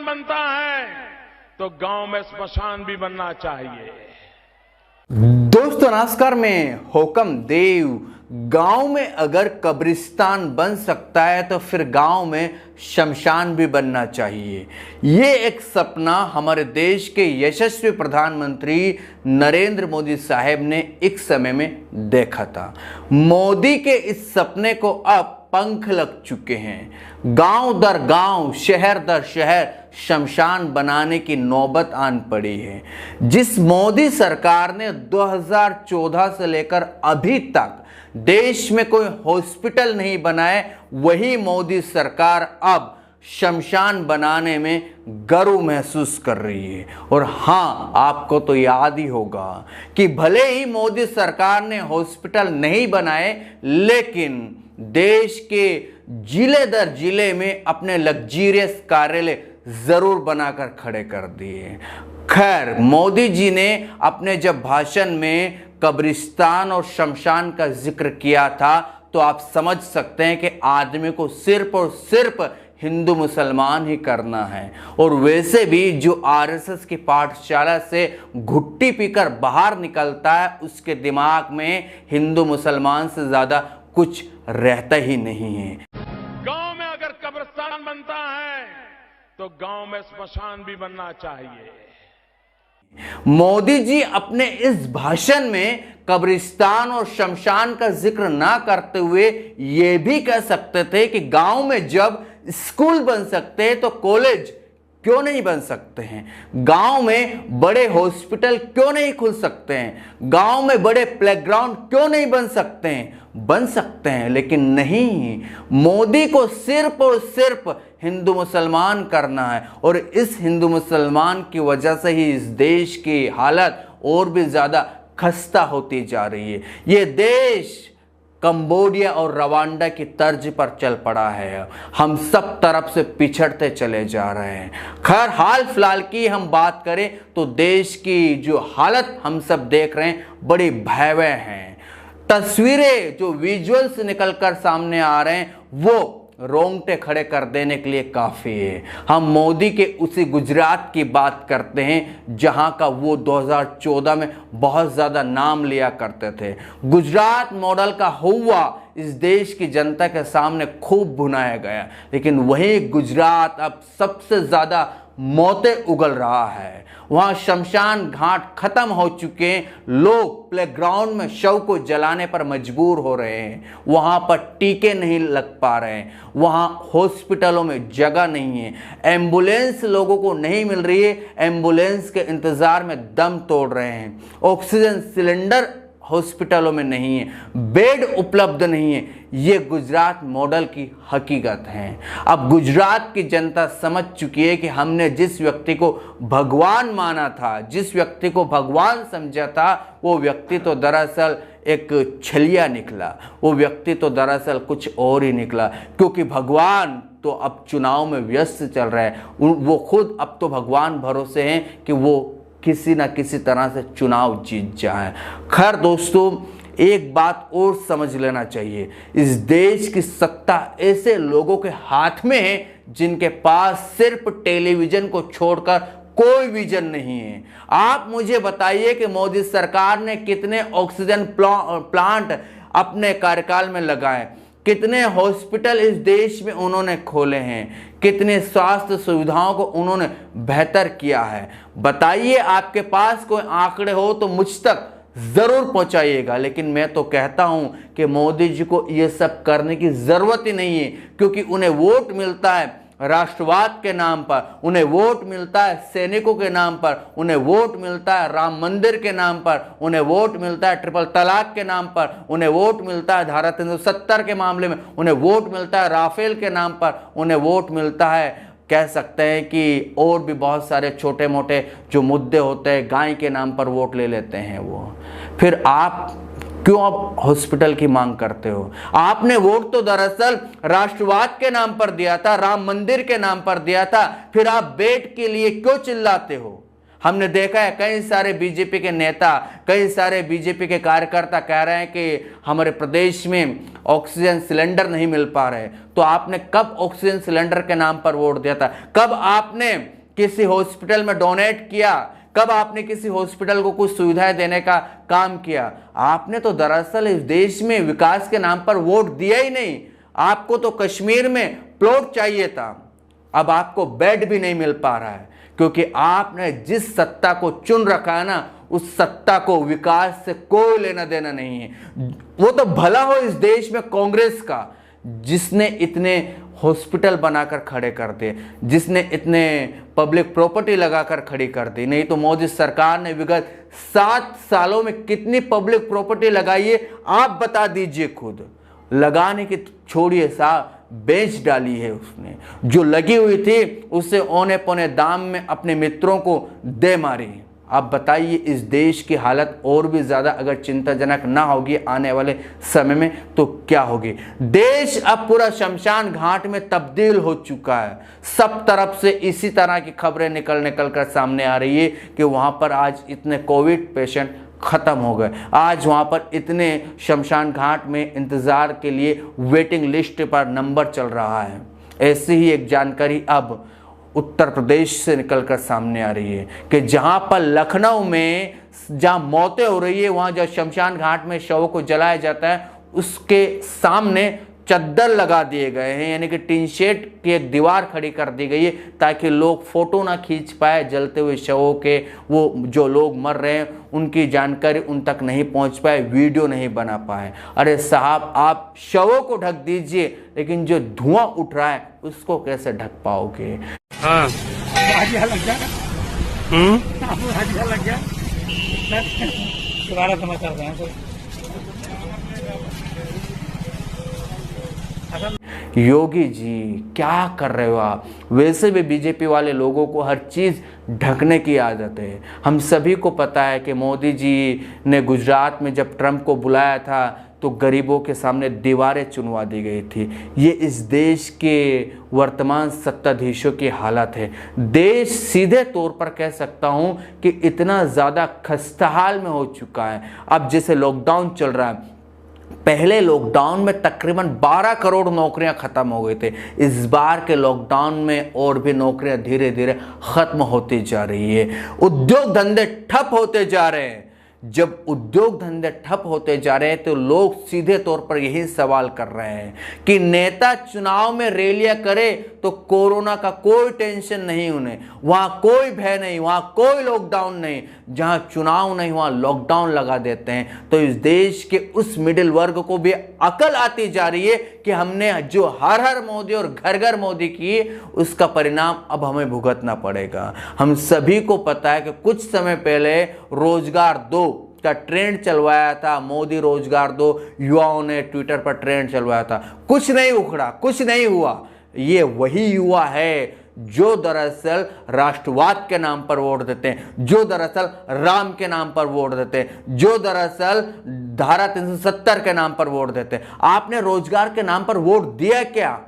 कब्रिस्तान बनता है तो गांव में स्मशान भी बनना चाहिए। दोस्तों नमस्कार, मैं हुक्म देव। गांव में अगर कब्रिस्तान बन सकता है तो फिर गांव में शमशान भी बनना चाहिए। ये एक सपना हमारे देश के यशस्वी प्रधानमंत्री नरेंद्र मोदी साहब ने एक समय में देखा था। मोदी के इस सपने को अब पंख लग चुके हैं। गांव दर गांव, शहर दर शहर शमशान बनाने की नौबत आन पड़ी है। जिस मोदी सरकार ने 2014 से लेकर अभी तक देश में कोई हॉस्पिटल नहीं बनाए, वही मोदी सरकार अब शमशान बनाने में गर्व महसूस कर रही है। और हाँ, आपको तो याद ही होगा कि भले ही मोदी सरकार ने हॉस्पिटल नहीं बनाए, लेकिन देश के जिले दर जिले में अपने लग्जरियस कार्यालय जरूर बनाकर खड़े कर दिए। खैर, मोदी जी ने अपने जब भाषण में कब्रिस्तान और शमशान का जिक्र किया था तो आप समझ सकते हैं कि आदमी को सिर्फ और सिर्फ हिंदू मुसलमान ही करना है। और वैसे भी जो आरएसएस की पाठशाला से घुट्टी पीकर बाहर निकलता है, उसके दिमाग में हिंदू मुसलमान से ज्यादा कुछ रहता ही नहीं है। गांव में अगर कब्रिस्तान बनता है तो गांव में स्मशान भी बनना चाहिए। मोदी जी अपने इस भाषण में कब्रिस्तान और शमशान का जिक्र ना करते हुए यह भी कह सकते थे कि गांव में जब स्कूल बन सकते हैं तो कॉलेज क्यों नहीं बन सकते हैं, गांव में बड़े हॉस्पिटल क्यों नहीं खुल सकते हैं, गांव में बड़े प्लेग्राउंड क्यों नहीं बन सकते हैं। बन सकते हैं, लेकिन नहीं, मोदी को सिर्फ और सिर्फ हिंदू मुसलमान करना है। और इस हिंदू मुसलमान की वजह से ही इस देश की हालत और भी ज्यादा खस्ता होती जा रही है। ये देश कंबोडिया और रवांडा की तर्ज पर चल पड़ा है। हम सब तरफ से पिछड़ते चले जा रहे हैं। खैर, हाल फिलहाल की हम बात करें तो देश की जो हालत हम सब देख रहे हैं बड़ी भयावह हैं। तस्वीरें जो विजुअल्स निकलकर सामने आ रहे हैं वो रोंगटे खड़े कर देने के लिए काफ़ी है। हम मोदी के उसी गुजरात की बात करते हैं जहां का वो 2014 में बहुत ज़्यादा नाम लिया करते थे। गुजरात मॉडल का हुआ इस देश की जनता के सामने खूब भुनाया गया, लेकिन वही गुजरात अब सबसे ज़्यादा मौतें उगल रहा है। वहां शमशान घाट खत्म हो चुके हैं, लोग प्लेग्राउंड में शव को जलाने पर मजबूर हो रहे हैं, वहां पर टीके नहीं लग पा रहे हैं, वहां हॉस्पिटलों में जगह नहीं है, एम्बुलेंस लोगों को नहीं मिल रही है, एम्बुलेंस के इंतजार में दम तोड़ रहे हैं, ऑक्सीजन सिलेंडर हॉस्पिटलों में नहीं है, बेड उपलब्ध नहीं है। ये गुजरात मॉडल की हकीकत है। अब गुजरात की जनता समझ चुकी है कि हमने जिस व्यक्ति को भगवान माना था, जिस व्यक्ति को भगवान समझा था, वो व्यक्ति तो दरअसल एक छलिया निकला, वो व्यक्ति तो दरअसल कुछ और ही निकला। क्योंकि भगवान तो अब चुनाव में व्यस्त चल रहा है, वो खुद अब तो भगवान भरोसे हैं कि वो किसी ना किसी तरह से चुनाव जीत जाए। खैर दोस्तों, एक बात और समझ लेना चाहिए, इस देश की सत्ता ऐसे लोगों के हाथ में है जिनके पास सिर्फ टेलीविजन को छोड़कर कोई विजन नहीं है। आप मुझे बताइए कि मोदी सरकार ने कितने ऑक्सीजन प्लांट अपने कार्यकाल में लगाए, कितने हॉस्पिटल इस देश में उन्होंने खोले हैं, कितने स्वास्थ्य सुविधाओं को उन्होंने बेहतर किया है। बताइए, आपके पास कोई आंकड़े हो तो मुझ तक जरूर पहुंचाइएगा। लेकिन मैं तो कहता हूं कि मोदी जी को यह सब करने की जरूरत ही नहीं है, क्योंकि उन्हें वोट मिलता है राष्ट्रवाद के नाम पर, उन्हें वोट मिलता है सैनिकों के नाम पर, उन्हें वोट मिलता है राम मंदिर के नाम पर, उन्हें वोट मिलता है ट्रिपल तलाक के नाम पर, उन्हें वोट मिलता है धारा 370 के मामले में, उन्हें वोट मिलता है राफेल के नाम पर, उन्हें वोट मिलता है, कह सकते हैं कि और भी बहुत सारे छोटे मोटे जो मुद्दे होते हैं, गाय के नाम पर वोट ले लेते हैं वो। फिर आप क्यों अब हॉस्पिटल की मांग करते हो? आपने वोट तो दरअसल राष्ट्रवाद के नाम पर दिया था, राम मंदिर के नाम पर दिया था, फिर आप बेड के लिए क्यों चिल्लाते हो? हमने देखा है कई सारे बीजेपी के नेता, कई सारे बीजेपी के कार्यकर्ता कह रहे हैं कि हमारे प्रदेश में ऑक्सीजन सिलेंडर नहीं मिल पा रहे। तो आपने कब ऑक्सीजन सिलेंडर के नाम पर वोट दिया था? कब आपने किसी हॉस्पिटल में डोनेट किया? कब आपने किसी हॉस्पिटल को कुछ सुविधाएं देने का काम किया? आपने तो दरअसल इस देश में विकास के नाम पर वोट दिया ही नहीं। आपको तो कश्मीर में प्लॉट चाहिए था, अब आपको बेड भी नहीं मिल पा रहा है, क्योंकि आपने जिस सत्ता को चुन रखा है ना, उस सत्ता को विकास से कोई लेना देना नहीं है। वो तो भला हो इस देश में कांग्रेस का, जिसने इतने हॉस्पिटल बनाकर खड़े कर दिए, जिसने इतने पब्लिक प्रॉपर्टी लगाकर खड़ी कर दी। नहीं तो मोदी सरकार ने विगत 7 सालों में कितनी पब्लिक प्रॉपर्टी लगाई है, आप बता दीजिए खुद। लगाने की छोड़िए, साहब बेच डाली है उसने। जो लगी हुई थी उससे औने पौने दाम में अपने मित्रों को दे मारी। आप बताइए इस देश की हालत और भी ज़्यादा अगर चिंताजनक ना होगी आने वाले समय में तो क्या होगी? देश अब पूरा शमशान घाट में तब्दील हो चुका है। सब तरफ से इसी तरह की खबरें निकल कर सामने आ रही है कि वहाँ पर आज इतने कोविड पेशेंट ख़त्म हो गए, आज वहाँ पर इतने शमशान घाट में इंतज़ार के लिए वेटिंग लिस्ट पर नंबर चल रहा है। ऐसी ही एक जानकारी अब उत्तर प्रदेश से निकलकर सामने आ रही है कि जहां पर लखनऊ में जहां मौतें हो रही है, वहां जब शमशान घाट में शवों को जलाया जाता है, उसके सामने चद्दर लगा दिए गए हैं, यानी कि टीन शेड की एक दीवार खड़ी कर दी गई है ताकि लोग फोटो ना खींच पाए जलते हुए शवों के। वो जो लोग मर रहे हैं उनकी जानकारी उन तक नहीं पहुंच पाए, वीडियो नहीं बना पाए। अरे साहब, आप शवों को ढक दीजिए, लेकिन जो धुआं उठ रहा है उसको कैसे ढक पाओगे? हाँ लग गया। लग गया। दोबारा समाचार दें। योगी जी क्या कर रहे हो आप? वैसे भी बीजेपी वाले लोगों को हर चीज़ ढकने की आदत है। हम सभी को पता है कि मोदी जी ने गुजरात में जब ट्रंप को बुलाया था तो गरीबों के सामने दीवारें चुनवा दी गई थी। ये इस देश के वर्तमान सत्ताधीशों की हालत है। देश सीधे तौर पर कह सकता हूँ कि इतना ज़्यादा खस्ताहाल में हो चुका है। अब जैसे लॉकडाउन चल रहा है, पहले लॉकडाउन में तकरीबन 12 करोड़ नौकरियां खत्म हो गए थे। इस बार के लॉकडाउन में और भी नौकरियां धीरे धीरे खत्म होती जा रही है। उद्योग धंधे ठप होते जा रहे हैं। जब उद्योग धंधे ठप होते जा रहे हैं तो लोग सीधे तौर पर यही सवाल कर रहे हैं कि नेता चुनाव में रैलियां करे तो कोरोना का कोई टेंशन नहीं, उन्हें वहां कोई भय नहीं, वहां कोई लॉकडाउन नहीं। जहां चुनाव नहीं वहां लॉकडाउन लगा देते हैं। तो इस देश के उस मिडिल वर्ग को भी अकल आती जा रही है कि हमने जो हर हर मोदी और घर घर मोदी की, उसका परिणाम अब हमें भुगतना पड़ेगा। हम सभी को पता है कि कुछ समय पहले रोजगार दो का ट्रेंड चलवाया था, मोदी रोजगार दो, युवाओं ने ट्विटर पर ट्रेंड चलवाया था। कुछ नहीं उखड़ा, कुछ नहीं हुआ। ये वही युवा है जो दरअसल राष्ट्रवाद के नाम पर वोट देते हैं, जो दरअसल राम के नाम पर वोट देते हैं, जो दरअसल धारा 370 के नाम पर वोट देते हैं। आपने रोजगार के नाम पर वोट दिया क्या?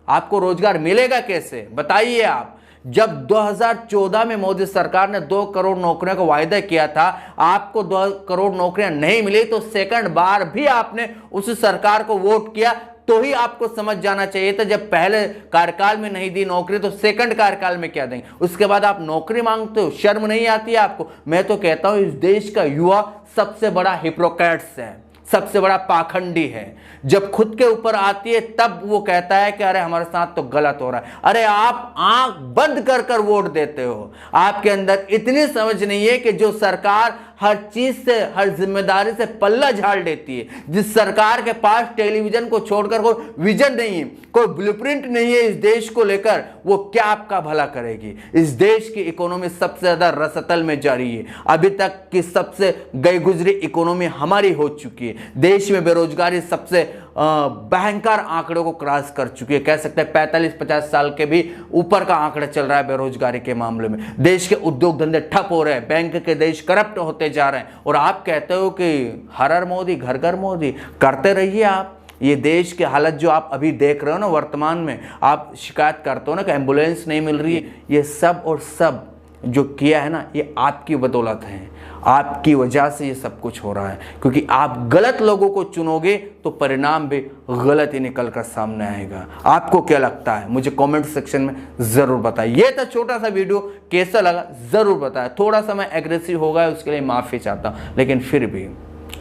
आपको रोजगार मिलेगा कैसे? बताइए आप। जब 2014 में मोदी सरकार ने 2 करोड़ नौकरियों का वायदा किया था, आपको 2 करोड़ नौकरियां नहीं मिली तो सेकंड बार भी आपने उस सरकार को वोट किया। तो ही आपको समझ जाना चाहिए था, जब पहले कार्यकाल में नहीं दी नौकरी तो सेकंड कार्यकाल में क्या देंगे? उसके बाद आप नौकरी मांगते हो, शर्म नहीं आती है आपको? मैं तो कहता हूं इस देश का युवा सबसे बड़ा हिपोक्रेट्स है, सबसे बड़ा पाखंडी है। जब खुद के ऊपर आती है तब वो कहता है कि अरे हमारे साथ तो गलत हो रहा है। अरे आप आंख बंद कर कर वोट देते हो। आपके अंदर इतनी समझ नहीं है कि जो सरकार हर चीज से, हर जिम्मेदारी से पल्ला झाड़ देती है, जिस सरकार के पास टेलीविजन को छोड़कर कोई विजन नहीं है, कोई ब्लूप्रिंट नहीं है इस देश को लेकर, वो क्या आपका भला करेगी? इस देश की इकोनॉमी सबसे ज्यादा रसतल में जा रही है। अभी तक की सबसे गई गुजरी इकोनॉमी हमारी हो चुकी है। देश में बेरोजगारी सबसे भयंकर आंकड़ों को क्रॉस कर चुकी है। कह सकते हैं 45-50 साल के भी ऊपर का आंकड़ा चल रहा है बेरोजगारी के मामले में। देश के उद्योग धंधे ठप हो रहे हैं, बैंक के देश करप्ट होते जा रहे हैं, और आप कहते हो कि हर हर मोदी, घर घर मोदी। करते रहिए आप। ये देश की हालत जो आप अभी देख रहे हो ना वर्तमान में, आप शिकायत करते हो ना कि एम्बुलेंस नहीं मिल रही है, ये सब और सब जो किया है ना, ये आपकी बदौलत है, आपकी वजह से ये सब कुछ हो रहा है। क्योंकि आप गलत लोगों को चुनोगे तो परिणाम भी गलत ही निकल कर सामने आएगा। आपको क्या लगता है मुझे कमेंट सेक्शन में ज़रूर बताइए। ये था छोटा सा वीडियो, कैसा लगा ज़रूर बताएं। थोड़ा सा मैं एग्रेसिव हो गया, उसके लिए माफ़ी चाहता हूँ, लेकिन फिर भी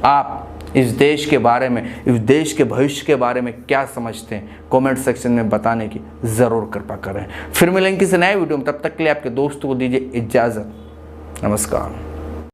आप इस देश के बारे में, इस देश के भविष्य के बारे में क्या समझते हैं, कमेंट सेक्शन में बताने की ज़रूर कृपा करें। फिर मिलेंगे किसी नए वीडियो में, तब तक के लिए आपके दोस्तों को दीजिए इजाज़त। नमस्कार।